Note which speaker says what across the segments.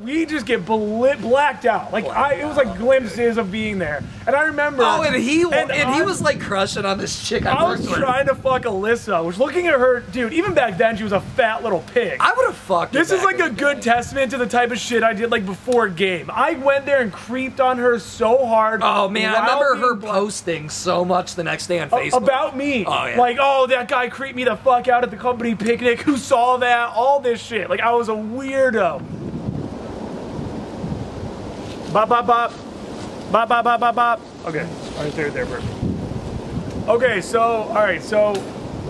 Speaker 1: We just get blacked out. Like it was like glimpses of being there. And I remember.
Speaker 2: Oh, and he was like crushing on this chick.
Speaker 1: I was trying to fuck Alyssa. I was looking at her, dude. Even back then, she was a fat little pig.
Speaker 2: I would have fucked her.
Speaker 1: This is like a good testament to the type of shit I did like before game. I went there and creeped on her so hard.
Speaker 2: Oh man, I remember her posting so much the next day on Facebook
Speaker 1: about me.
Speaker 2: Oh yeah.
Speaker 1: Like, oh, that guy creeped me the fuck out at the company picnic. Who saw that? All this shit. Like, I was a weirdo. Bop, bop, bop. Bop, bop, bop, bop, bop. Okay, all right, there, perfect. Okay, so, all right, so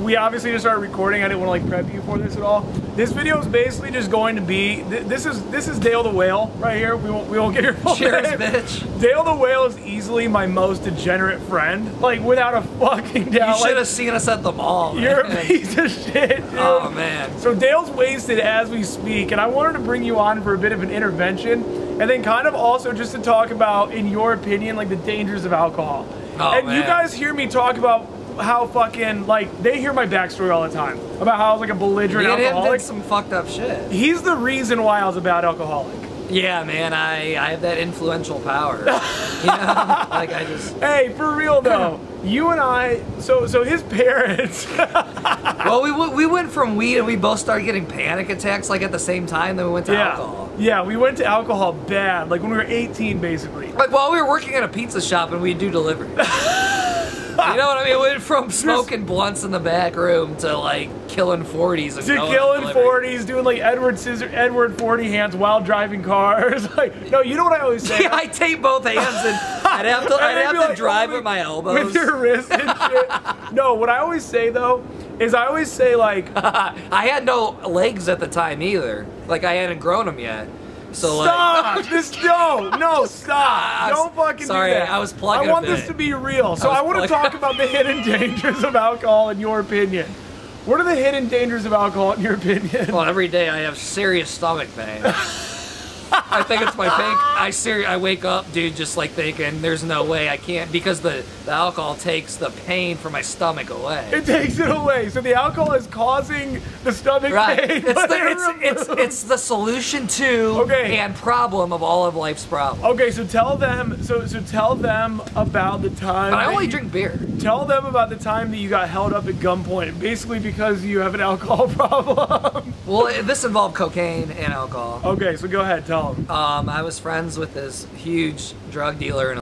Speaker 1: we obviously just started recording. I didn't want to like prep you for this at all. This video is basically just going to be, this is Dale the Whale right here. We won't get your full
Speaker 2: Cheers,
Speaker 1: name.
Speaker 2: bitch.
Speaker 1: Dale the Whale is easily my most degenerate friend. Like, without a fucking doubt.
Speaker 2: You should have seen us at the mall, man.
Speaker 1: You're a piece of shit, dude.
Speaker 2: Oh, man.
Speaker 1: So Dale's wasted as we speak, and I wanted to bring you on for a bit of an intervention, and then kind of also just to talk about, in your opinion, like the dangers of alcohol.
Speaker 2: Oh,
Speaker 1: and
Speaker 2: man.
Speaker 1: you guys hear me talk about how fucking, like, they hear my backstory all the time about how I was like a belligerent alcoholic.
Speaker 2: Did some fucked up shit.
Speaker 1: He's the reason why I was a bad alcoholic.
Speaker 2: Yeah, man, I have that influential power. You know? Like, I just...
Speaker 1: Hey, for real though, you and I, so his parents...
Speaker 2: Well, we went from weed and we both started getting panic attacks like at the same time, then we went to alcohol.
Speaker 1: Yeah, we went to alcohol bad, like when we were 18 basically.
Speaker 2: Like while we were working at a pizza shop and we'd do delivery. You know what I mean? We went from smoking blunts in the back room to like killing 40s and
Speaker 1: to killing 40s, doing like Edward 40 hands while driving cars. Like, no, you know what I always say?
Speaker 2: Yeah, I tape both hands and I'd have to drive with my elbows.
Speaker 1: With your wrist and shit. No, what I always say though, is I always say like...
Speaker 2: I had no legs at the time either. Like I hadn't grown them yet. So
Speaker 1: stop!
Speaker 2: Like,
Speaker 1: No, stop! Don't fucking do that.
Speaker 2: I was plugging
Speaker 1: I want this to be real. So I want to talk about the hidden dangers of alcohol in your opinion. What are the hidden dangers of alcohol in your opinion?
Speaker 2: Well, every day I have serious stomach pain. I think it's my pain. I wake up, dude, just like thinking, there's no way I can't, because the alcohol takes the pain from my stomach away.
Speaker 1: It takes it away. So the alcohol is causing the stomach pain.
Speaker 2: It's the solution to and problem of all of life's problems.
Speaker 1: Okay, so tell them. So tell them about the time.
Speaker 2: But I only drink beer.
Speaker 1: Tell them about the time that you got held up at gunpoint, basically because you have an alcohol problem.
Speaker 2: Well, this involved cocaine and alcohol.
Speaker 1: Okay, so go ahead, tell them.
Speaker 2: I was friends with this huge drug dealer in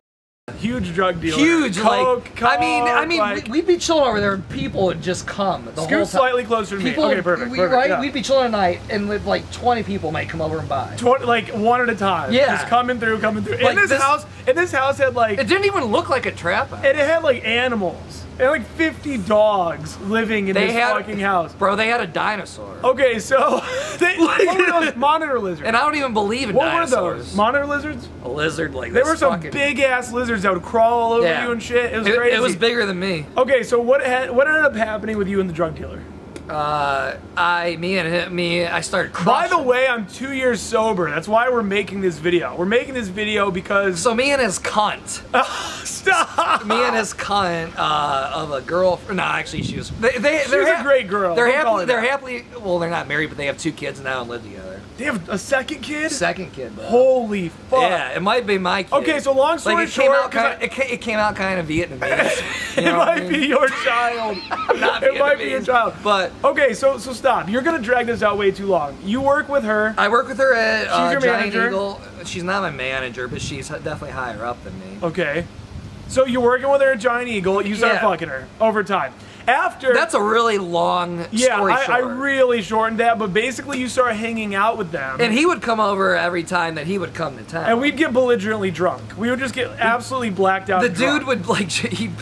Speaker 1: huge drug dealer.
Speaker 2: Huge,
Speaker 1: coke,
Speaker 2: I mean, like, we'd be chilling over there and people would just come the whole time.
Speaker 1: Slightly closer to me. Okay, perfect.
Speaker 2: Right?
Speaker 1: Yeah.
Speaker 2: We'd be chilling at night and with like 20 people might come over and buy.
Speaker 1: Like one at a time.
Speaker 2: Yeah.
Speaker 1: Just coming through.
Speaker 2: Like
Speaker 1: And this house had like...
Speaker 2: It didn't even look like a trap house.
Speaker 1: And it had like animals. It had like 50 dogs living in this fucking house.
Speaker 2: Bro, they had a dinosaur.
Speaker 1: Okay, so... what were those? Monitor lizards.
Speaker 2: And I don't even believe in dinosaurs.
Speaker 1: What were those? Monitor lizards?
Speaker 2: A lizard like
Speaker 1: this.
Speaker 2: They
Speaker 1: were some big-ass lizards that would crawl all over you and shit. It was crazy.
Speaker 2: It was bigger than me.
Speaker 1: Okay, so what ended up happening with you and the drug dealer?
Speaker 2: I started crushing.
Speaker 1: By the way, I'm 2 years sober. That's why we're making this video. We're making this video because...
Speaker 2: So me and his cunt.
Speaker 1: Stop!
Speaker 2: Me and his cunt of a girl... No, actually, she was... She's
Speaker 1: a great girl.
Speaker 2: They're happily... Well, they're not married, but they have 2 kids now and live together.
Speaker 1: They have a second kid?
Speaker 2: Second kid, bro.
Speaker 1: Holy fuck.
Speaker 2: Yeah, it might be my kid.
Speaker 1: Okay, so long story short...
Speaker 2: It came out kind of Vietnamese.
Speaker 1: It might be your child. It might be your child.
Speaker 2: But...
Speaker 1: Okay, so stop. You're gonna drag this out way too long. You work with her.
Speaker 2: I work with her at
Speaker 1: she's your
Speaker 2: Giant
Speaker 1: manager?
Speaker 2: Eagle. She's not my manager, but she's definitely higher up than me.
Speaker 1: Okay. So you're working with her at Giant Eagle. You start fucking her over time. After...
Speaker 2: That's a really long story short.
Speaker 1: I really shortened that, but basically you start hanging out with them.
Speaker 2: And he would come over every time that he would come to town.
Speaker 1: And we'd get belligerently drunk. We would just get absolutely blacked out.
Speaker 2: The dude would like...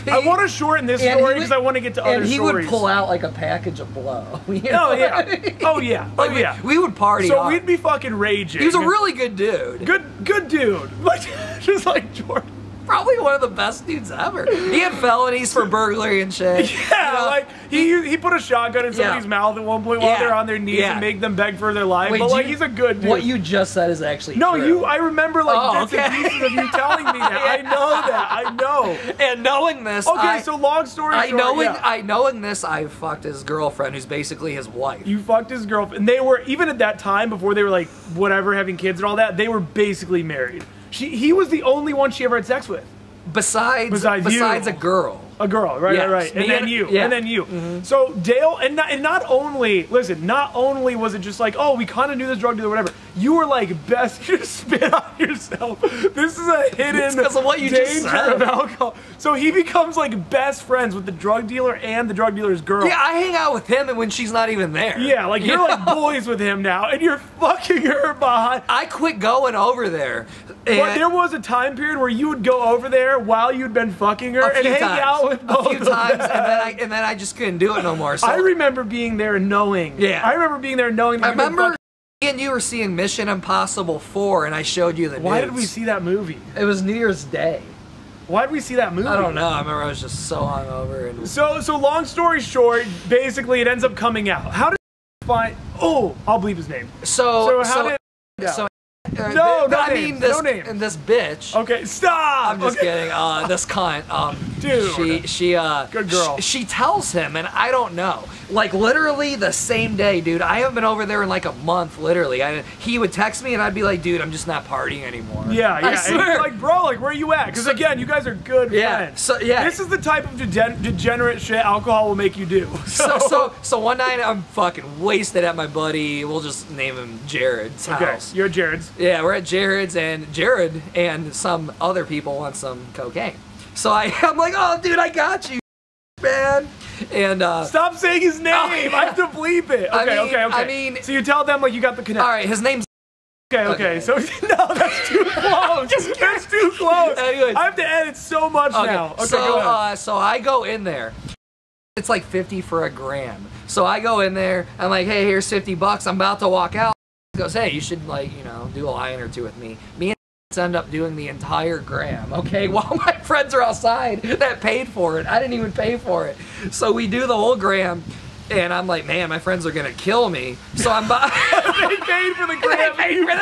Speaker 1: I want to shorten this story because I want to get to other stories.
Speaker 2: And he would pull out like a package of blow. You
Speaker 1: Oh
Speaker 2: know?
Speaker 1: yeah. Oh yeah.
Speaker 2: Like
Speaker 1: oh yeah.
Speaker 2: We would party.
Speaker 1: So we'd be fucking raging.
Speaker 2: He was a really good dude.
Speaker 1: Good dude. Like just like Jordan.
Speaker 2: probably one of the best dudes ever. He had felonies for burglary and shit.
Speaker 1: Yeah, you know? Like he put a shotgun in somebody's mouth at one point while they're on their knees and make them beg for their life. Wait, but like he's a good dude.
Speaker 2: What you just said is actually
Speaker 1: no.
Speaker 2: True.
Speaker 1: I remember like bits and pieces of you telling me that. I know that. I know.
Speaker 2: And knowing this,
Speaker 1: okay. So long story short,
Speaker 2: knowing this, I fucked his girlfriend, who's basically his wife.
Speaker 1: You fucked his girlfriend. And they were even at that time before they were like whatever having kids and all that. They were basically married. He was the only one she ever had sex with.
Speaker 2: Besides a girl.
Speaker 1: A girl, right,
Speaker 2: yes.
Speaker 1: right. And then you.
Speaker 2: Yeah.
Speaker 1: And then you.
Speaker 2: Mm-hmm.
Speaker 1: So Dale, and not only was it just like, oh, we kind of knew this drug dealer, whatever. You were like best. You just spit on yourself. This is a hidden
Speaker 2: because of what you just
Speaker 1: danger
Speaker 2: said.
Speaker 1: of alcohol. So he becomes like best friends with the drug dealer and the drug dealer's girl.
Speaker 2: Yeah, I hang out with him and when she's not even there.
Speaker 1: Yeah, like you're like boys with him now, and you're fucking her behind.
Speaker 2: I quit going over there.
Speaker 1: But there was a time period where you would go over there while you'd been fucking her and hang out with both
Speaker 2: a few times, and then I just couldn't do it no more. So
Speaker 1: I remember being there and knowing.
Speaker 2: Yeah,
Speaker 1: I remember being there and knowing. That
Speaker 2: I remember me and you were seeing Mission Impossible 4, and I showed you the
Speaker 1: Why
Speaker 2: nudes.
Speaker 1: did we see that movie?
Speaker 2: It was New Year's Day.
Speaker 1: Why did we see that movie?
Speaker 2: I don't know. I remember I was just so hungover. And
Speaker 1: so long story short, basically it ends up coming out. How did find? Oh, I'll bleep his name.
Speaker 2: So
Speaker 1: no names.
Speaker 2: This bitch.
Speaker 1: Okay, stop.
Speaker 2: I'm just kidding. This cunt.
Speaker 1: Dude.
Speaker 2: She
Speaker 1: good girl.
Speaker 2: She tells him, and I don't know. Like literally the same day, dude. I haven't been over there in like a month. Literally, he would text me, and I'd be like, dude, I'm just not partying anymore.
Speaker 1: Yeah.
Speaker 2: I swear.
Speaker 1: And like, bro, like, where are you at? Because again, you guys are good friends.
Speaker 2: So yeah.
Speaker 1: This is the type of degenerate shit alcohol will make you do.
Speaker 2: So one night I'm fucking wasted at my buddy. We'll just name him Jared's house.
Speaker 1: You're at Jared's.
Speaker 2: Yeah, we're at Jared's, and Jared and some other people want some cocaine. So I'm like, oh, dude, I got you, man. And
Speaker 1: stop saying his name. I have to bleep it. Okay.
Speaker 2: I mean,
Speaker 1: so you tell them like you got the connect.
Speaker 2: All right, his name's.
Speaker 1: Okay. So no, that's too close. That's too close.
Speaker 2: Anyways,
Speaker 1: I have to edit so much now. Okay, go ahead.
Speaker 2: So I go in there. It's like 50 for a gram. So I go in there. I'm like, hey, here's $50. I'm about to walk out. He goes, hey, you should like, do a line or two with me. Me and end up doing the entire gram, okay, while my friends are outside that paid for it. I didn't even pay for it. So we do the whole gram, and I'm like, man, my friends are gonna kill me. So I'm
Speaker 1: they paid for the gram.
Speaker 2: They paid for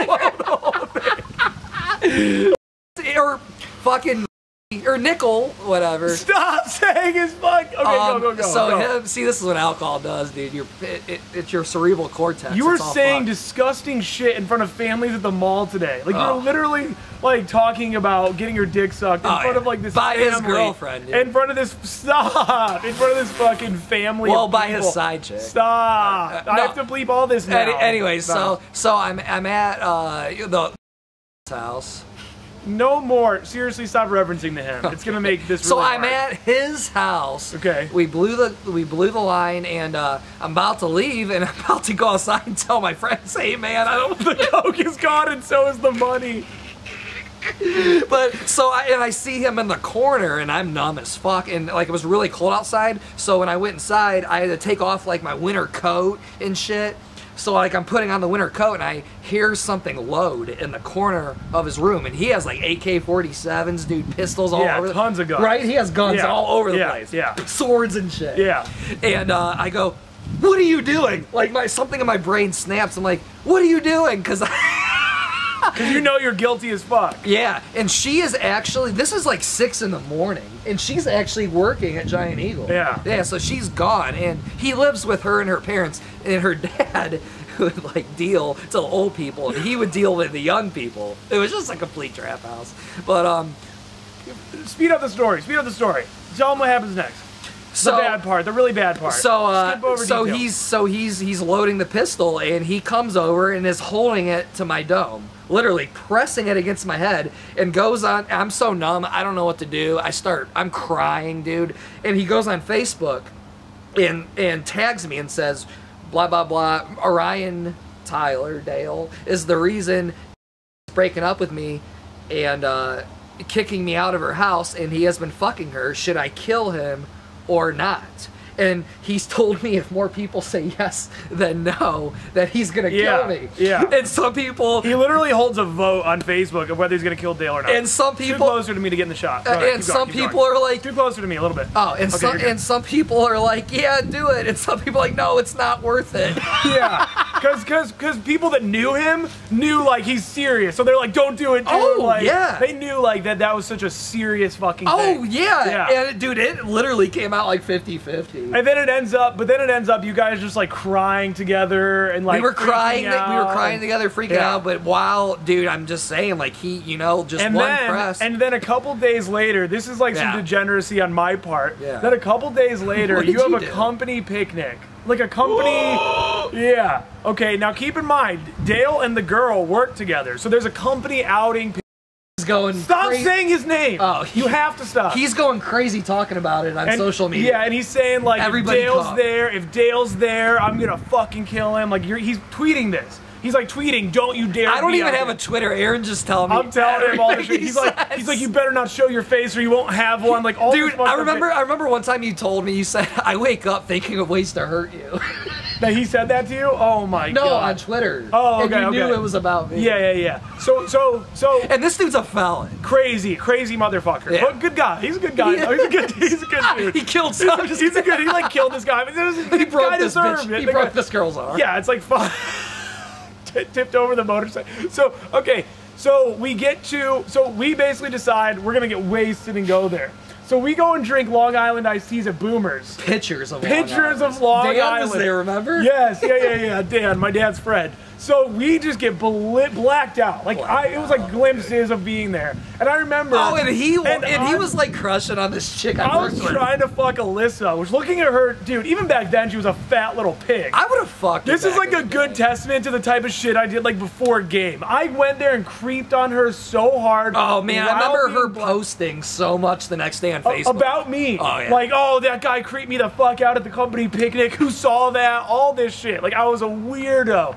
Speaker 2: the gram. Or fucking or nickel, whatever.
Speaker 1: Stop saying his fuck. Okay, go.
Speaker 2: So see, this is what alcohol does, dude. It's your cerebral cortex.
Speaker 1: You were saying disgusting shit in front of families at the mall today. Like you're literally like talking about getting your dick sucked in front of like this
Speaker 2: by
Speaker 1: family,
Speaker 2: his girlfriend, dude.
Speaker 1: in front of this in front of this fucking family.
Speaker 2: Well, by his side chick.
Speaker 1: Stop. I have to bleep all this now.
Speaker 2: Anyways, so I'm at the house.
Speaker 1: No more. Seriously, stop referencing to him. It's gonna make this.
Speaker 2: So
Speaker 1: really
Speaker 2: I'm
Speaker 1: hard.
Speaker 2: at his house.
Speaker 1: Okay.
Speaker 2: We blew the line, and I'm about to leave, and I'm about to go outside and tell my friends, "Hey, man,
Speaker 1: the coke is gone, and so is the money."
Speaker 2: But I see him in the corner, and I'm numb as fuck, and like it was really cold outside. So when I went inside, I had to take off like my winter coat and shit. So like I'm putting on the winter coat, and I hear something load in the corner of his room, and he has like AK-47s, dude, pistols all over.
Speaker 1: Yeah, tons of guns.
Speaker 2: Right? He has guns all over the place.
Speaker 1: Yeah.
Speaker 2: Swords and shit.
Speaker 1: Yeah.
Speaker 2: And I go, what are you doing? Like something in my brain snaps. I'm like, what are you doing? Because
Speaker 1: you know you're guilty as fuck.
Speaker 2: Yeah, and she is actually, this is like 6 in the morning, and she's actually working at Giant Eagle.
Speaker 1: Yeah.
Speaker 2: Yeah, so she's gone, and he lives with her and her parents, and her dad would like deal to old people, and he would deal with the young people. It was just a complete trap house. But,
Speaker 1: Speed up the story. Tell them what happens next. The bad part, the really bad part.
Speaker 2: So he's loading the pistol, and he comes over and is holding it to my dome, literally pressing it against my head, and goes on. I'm so numb, I don't know what to do. I'm crying, dude. And he goes on Facebook and tags me and says, blah blah blah. Orion Tyler Dale is the reason he's breaking up with me and kicking me out of her house, and he has been fucking her. Should I kill him or not? and he's told me if more people say yes than no, that he's gonna kill me.
Speaker 1: Yeah.
Speaker 2: And some people,
Speaker 1: he literally holds a vote on Facebook of whether he's gonna kill Dale or not.
Speaker 2: And some people,
Speaker 1: too closer to me to get in the shot.
Speaker 2: And some people are like,
Speaker 1: too closer to me a little bit.
Speaker 2: Oh, and some people are like, yeah, do it, and some people are like, no, it's not worth it.
Speaker 1: Yeah, because people that knew him knew like he's serious, so they're like, don't do it. Like,
Speaker 2: yeah.
Speaker 1: They knew like that was such a serious fucking thing.
Speaker 2: Oh yeah. And dude, it literally came out like 50-50.
Speaker 1: And then it ends up, you guys just like crying together and like
Speaker 2: we were crying
Speaker 1: out.
Speaker 2: together, freaking out. But while, dude, I'm just saying, like he, just
Speaker 1: and
Speaker 2: one
Speaker 1: then,
Speaker 2: press.
Speaker 1: And then a couple days later, this is like some degeneracy on my part.
Speaker 2: Yeah.
Speaker 1: Then a couple days later, you have a
Speaker 2: do?
Speaker 1: company picnic. Like a company, yeah. Okay, now keep in mind, Dale and the girl work together, so there's a company outing.
Speaker 2: Going
Speaker 1: Stop saying his name.
Speaker 2: Oh,
Speaker 1: you have to stop.
Speaker 2: He's going crazy talking about it on social media.
Speaker 1: Yeah, and he's saying like, if Dale's there, I'm gonna fucking kill him. Like he's tweeting this. He's like tweeting, don't you dare.
Speaker 2: I don't even have a Twitter. Aaron just telling me.
Speaker 1: I'm telling him all this shit. He's like, you better not show your face or you won't have one. Like all.
Speaker 2: Dude, I remember one time you told me, you said, I wake up thinking of ways to hurt you.
Speaker 1: That he said that to you? Oh my god.
Speaker 2: No, on Twitter.
Speaker 1: Oh, okay,
Speaker 2: and you knew it was about me.
Speaker 1: Yeah. So.
Speaker 2: And this dude's a felon.
Speaker 1: Crazy motherfucker.
Speaker 2: Yeah.
Speaker 1: But good guy. He's a good guy. He's a good dude.
Speaker 2: He killed someone.
Speaker 1: He like killed this guy.
Speaker 2: He broke this bitch. He broke this girl's arm.
Speaker 1: Yeah, it's like fun. Tipped over the motorcycle. So, okay. So we basically decide we're going to get wasted and go there. So we go and drink Long Island iced teas at Boomers.
Speaker 2: Pictures of
Speaker 1: Long Island.
Speaker 2: Dan was there, remember?
Speaker 1: Yes, yeah. Dan, my dad's friend. So we just get blacked out. Like it was like glimpses of being there. And I remember.
Speaker 2: Oh, and he was like crushing on this chick.
Speaker 1: I was trying to fuck Alyssa. I was looking at her, dude. Even back then, she was a fat little pig.
Speaker 2: I would have fucked her.
Speaker 1: This is like a good testament to the type of shit I did like before game. I went there and creeped on her so hard.
Speaker 2: Oh man, I remember her posting so much the next day on Facebook
Speaker 1: about me.
Speaker 2: Oh yeah.
Speaker 1: Like, oh, that guy creeped me the fuck out at the company picnic. Who saw that? All this shit. Like I was a weirdo.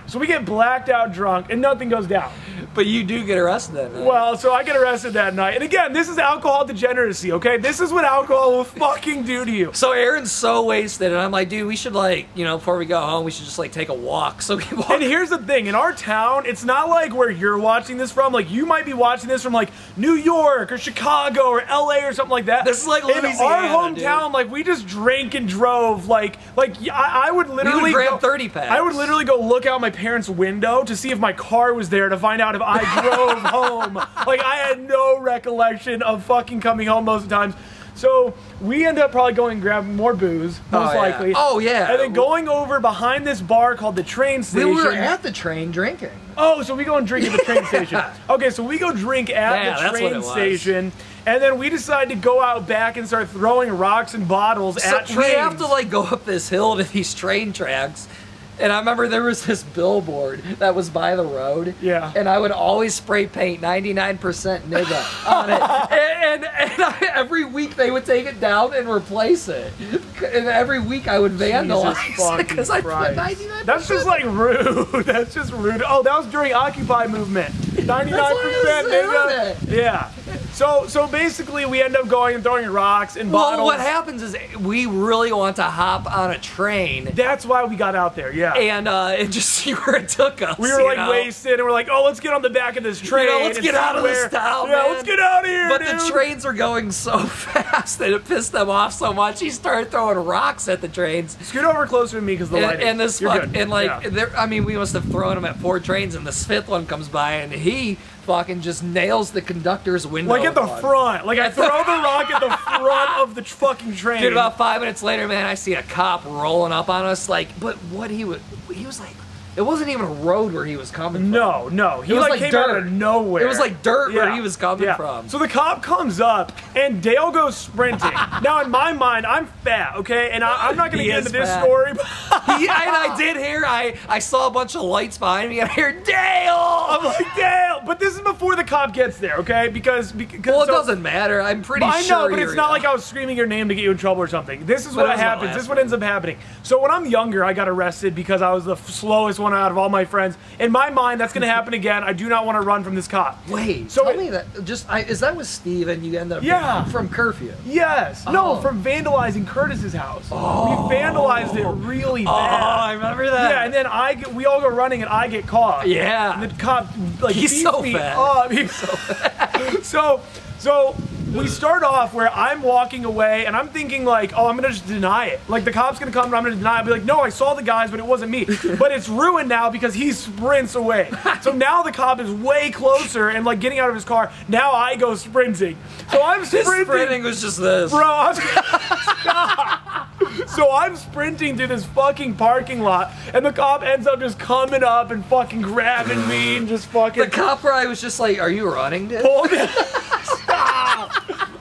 Speaker 1: So we get blacked out drunk and nothing goes down.
Speaker 2: But you do get arrested that night.
Speaker 1: Well, so I get arrested that night. And again, this is alcohol degeneracy, okay? This is what alcohol will fucking do to you.
Speaker 2: So Aaron's so wasted, and I'm like, dude, we should like, before we go home, we should just like take a walk. So we walk.
Speaker 1: And here's the thing, in our town, it's not like where you're watching this from. Like, you might be watching this from like New York or Chicago or LA or something like that.
Speaker 2: This is like Louisiana,
Speaker 1: in our hometown, dude. Like, we just drank and drove. Like I would literally
Speaker 2: we would grab 30 packs.
Speaker 1: I would literally go look out my parents' window to see if my car was there to find out if I drove home. Like, I had no recollection of fucking coming home most of the times. So we end up probably going and grabbing more booze, most likely.
Speaker 2: Oh, yeah.
Speaker 1: And then going over behind this bar called the train station.
Speaker 2: We were at the train drinking.
Speaker 1: Oh, so we go and drink at the train station. Okay, so we go drink at the train station. And then we decide to go out back and start throwing rocks and bottles at trains.
Speaker 2: We have to like go up this hill to these train tracks. And I remember there was this billboard that was by the road.
Speaker 1: Yeah.
Speaker 2: And I would always spray paint 99% nigga on it. And every week they would take it down and replace it. And every week I would vandalize it because I put 99%.
Speaker 1: That's just like rude. That's just rude. Oh, that was during Occupy movement. 99% nigga. Yeah. So basically we end up going and throwing rocks and bottles.
Speaker 2: Well, what happens is we really want to hop on a train.
Speaker 1: That's why we got out there, yeah.
Speaker 2: And it just see where it took us.
Speaker 1: We were like wasted and we're like, oh, let's get on the back of this train.
Speaker 2: Let's get out of this town, man.
Speaker 1: Let's get out of here,
Speaker 2: But the trains are going so fast that it pissed them off so much. He started throwing rocks at the trains.
Speaker 1: Scoot over closer to me because the lighting.
Speaker 2: And this I mean, we must have thrown him at 4 trains, and this 5th one comes by, and he fucking just nails the conductor's window.
Speaker 1: Like at the front. Like I throw the rock at the front of the fucking train.
Speaker 2: Dude, about 5 minutes later, man, I see a cop rolling up on us. Like, but what he was like, it wasn't even a road where he was coming from.
Speaker 1: No. He like came out of nowhere.
Speaker 2: It was like dirt where he was coming from.
Speaker 1: So the cop comes up, and Dale goes sprinting. Now, in my mind, I'm fat, okay? And I'm not going to get into this story. But
Speaker 2: and I did hear, I saw a bunch of lights behind me, and I heard, Dale!
Speaker 1: I'm like, Dale! But this is before the cop gets there, okay? Because
Speaker 2: well, it doesn't matter. I'm pretty sure.
Speaker 1: I know, but it's not like I was screaming your name to get you in trouble or something. This is what happens. This is what ends up happening. So when I'm younger, I got arrested because I was the slowest one one out of all my friends. In my mind, that's going to happen again. I do not want to run from this cop.
Speaker 2: Wait,
Speaker 1: So
Speaker 2: tell me that. Is that with Steve and you end up from curfew?
Speaker 1: Yes. No, from vandalizing Curtis's house.
Speaker 2: Oh.
Speaker 1: We vandalized it really bad.
Speaker 2: Oh, I remember that.
Speaker 1: Yeah, and then we all go running and I get caught.
Speaker 2: Yeah.
Speaker 1: And the cop like
Speaker 2: He's
Speaker 1: beats
Speaker 2: so
Speaker 1: me
Speaker 2: fat.
Speaker 1: up. He's so fat. So we start off where I'm walking away and I'm thinking like, oh, I'm gonna just deny it. Like the cop's gonna come and I'm gonna deny it. I'll be like, no, I saw the guys, but it wasn't me. But it's ruined now because he sprints away. So now the cop is way closer and like getting out of his car. Now I go sprinting. So I'm sprinting.
Speaker 2: His sprinting was just this.
Speaker 1: Bro, stop. So I'm sprinting through this fucking parking lot, and the cop ends up just coming up and fucking grabbing me and just fucking.
Speaker 2: The cop probably was just like, "Are you running, dude?"
Speaker 1: Stop.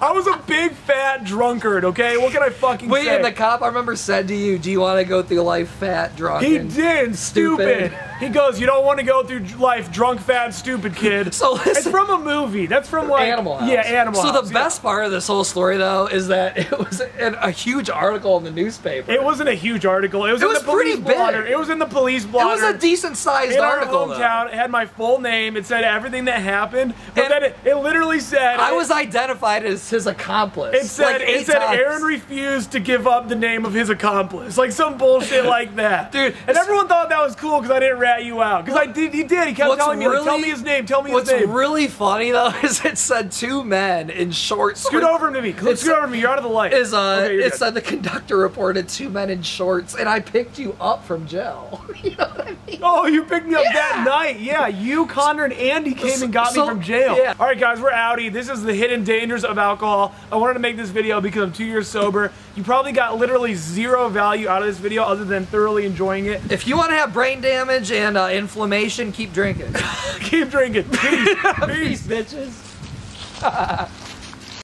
Speaker 1: I was a big fat drunkard. Okay, what can I fucking
Speaker 2: Wait,
Speaker 1: say?
Speaker 2: and the cop I remember said to you, "Do you want to go through life fat, drunk?"
Speaker 1: He
Speaker 2: and
Speaker 1: did, stupid. He goes, "You don't want to go through life drunk, fat, stupid, kid."
Speaker 2: So listen,
Speaker 1: it's from a movie. That's from like
Speaker 2: Animal House.
Speaker 1: Yeah, Animal House.
Speaker 2: So the best part of this whole story, though, is that it was a huge article in the newspaper.
Speaker 1: It wasn't a huge article. It was in
Speaker 2: was
Speaker 1: the police
Speaker 2: pretty big.
Speaker 1: blotter. It was in the police blotter.
Speaker 2: It was a decent-sized
Speaker 1: in
Speaker 2: article,
Speaker 1: our hometown.
Speaker 2: though.
Speaker 1: It had my full name. It said everything that happened. But
Speaker 2: And
Speaker 1: then it literally said
Speaker 2: I was identified as his accomplice.
Speaker 1: It said
Speaker 2: like 8
Speaker 1: it said
Speaker 2: times.
Speaker 1: Aaron refused to give up the name of his accomplice, like some bullshit like that,
Speaker 2: Dude.
Speaker 1: And everyone thought that was cool because I didn't rat you out. Because I did. He did. He kept
Speaker 2: What's
Speaker 1: telling me, like, "Tell
Speaker 2: really-
Speaker 1: me his name. Tell me his
Speaker 2: What's
Speaker 1: name."
Speaker 2: really funny though is it said 2 men in shorts.
Speaker 1: Scoot over to me. Scoot over to me. You're out of the light. Okay, you're
Speaker 2: It
Speaker 1: good.
Speaker 2: said the conductor reported 2 men in shorts, and I picked you up from jail. You know what I mean?
Speaker 1: Oh, you picked me up that night. Yeah, you, Connor, and Andy came and got me from jail.
Speaker 2: Yeah.
Speaker 1: All right, guys, we're outie. This is the hidden dangers of alcohol. I wanted to make this video because I'm 2 years sober. You probably got literally 0 value out of this video other than thoroughly enjoying it.
Speaker 2: If you want to have brain damage and inflammation, keep drinking.
Speaker 1: Keep drinking. Peace. Peace.
Speaker 2: Peace, bitches.